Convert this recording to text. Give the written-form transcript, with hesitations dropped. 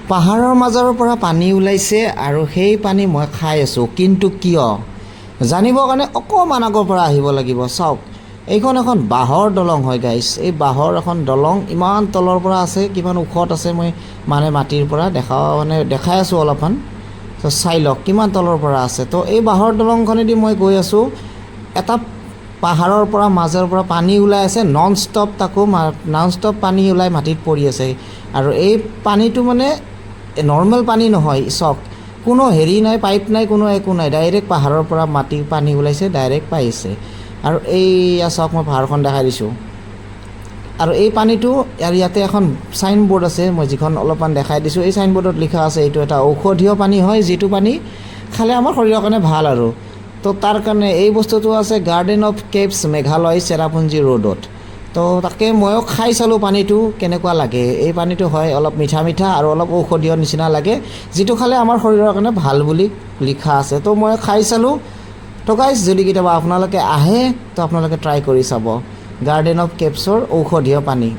পাহাৰৰ মাজৰ পৰা পানী ওলাইছে আৰু সেই পানী মই খাই আছোঁ, কিন্তু কিয় জানিবৰ কাৰণে অকণমান আগৰ পৰা আহিব লাগিব। চাওক, এইখন এখন বাঁহৰ দলং হয় গাইছ। এই বাঁহৰ এখন দলং ইমান তলৰ পৰা আছে, কিমান ওখত আছে মই মাটিৰ পৰা দেখাই আছোঁ অলপমান। তো চাই লওক কিমান তলৰ পৰা আছে। তো এই বাঁহৰ দলংখনেদি মই গৈ আছোঁ, এটা পাহাৰৰ পৰা মাজৰ পৰা পানী ওলাই আছে নন ষ্টপ পানী ওলাই মাটিত পৰি আছে। আৰু এই পানীটো মানে নৰ্মেল পানী নহয়। চাওক, কোনো হেৰি নাই, পাইপ নাই, কোনো একো নাই, ডাইৰেক্ট পাহাৰৰ পৰা পানী ওলাইছে, ডাইৰেক্ট পাইছে। আৰু এইয়া চাওক, মই পাহাৰখন দেখাই দিছোঁ। আৰু এই পানীটো ইয়াতে এখন চাইনবোৰ্ড আছে, মই যিখন অলপমান দেখাই দিছোঁ। এই চাইনবোৰ্ডত লিখা আছে এইটো এটা ঔষধীয় পানী হয়, যিটো পানী খালে আমাৰ শৰীৰৰ কাৰণে ভাল। আৰু তো তাৰ কাৰণে এই বস্তুটো আছে garden of caves Meghalaya, Cherrapunji ৰোডত। তো তাকে ময়ো খাই চালোঁ পানীটো কেনেকুৱা লাগে। এই পানীটো হয় অলপ মিঠা মিঠা আৰু অলপ ঔষধীয় নিচিনা লাগে, যিটো খালে আমাৰ শৰীৰৰ কাৰণে ভাল বুলি লিখা আছে। তো মই খাই চালোঁ। তো গাইজ, যদি কেতিয়াবা আপোনালোকে আহে তো আপোনালোকে ট্ৰাই কৰি চাব গাৰ্ডেন অফ কেভছৰ ঔষধীয় পানী।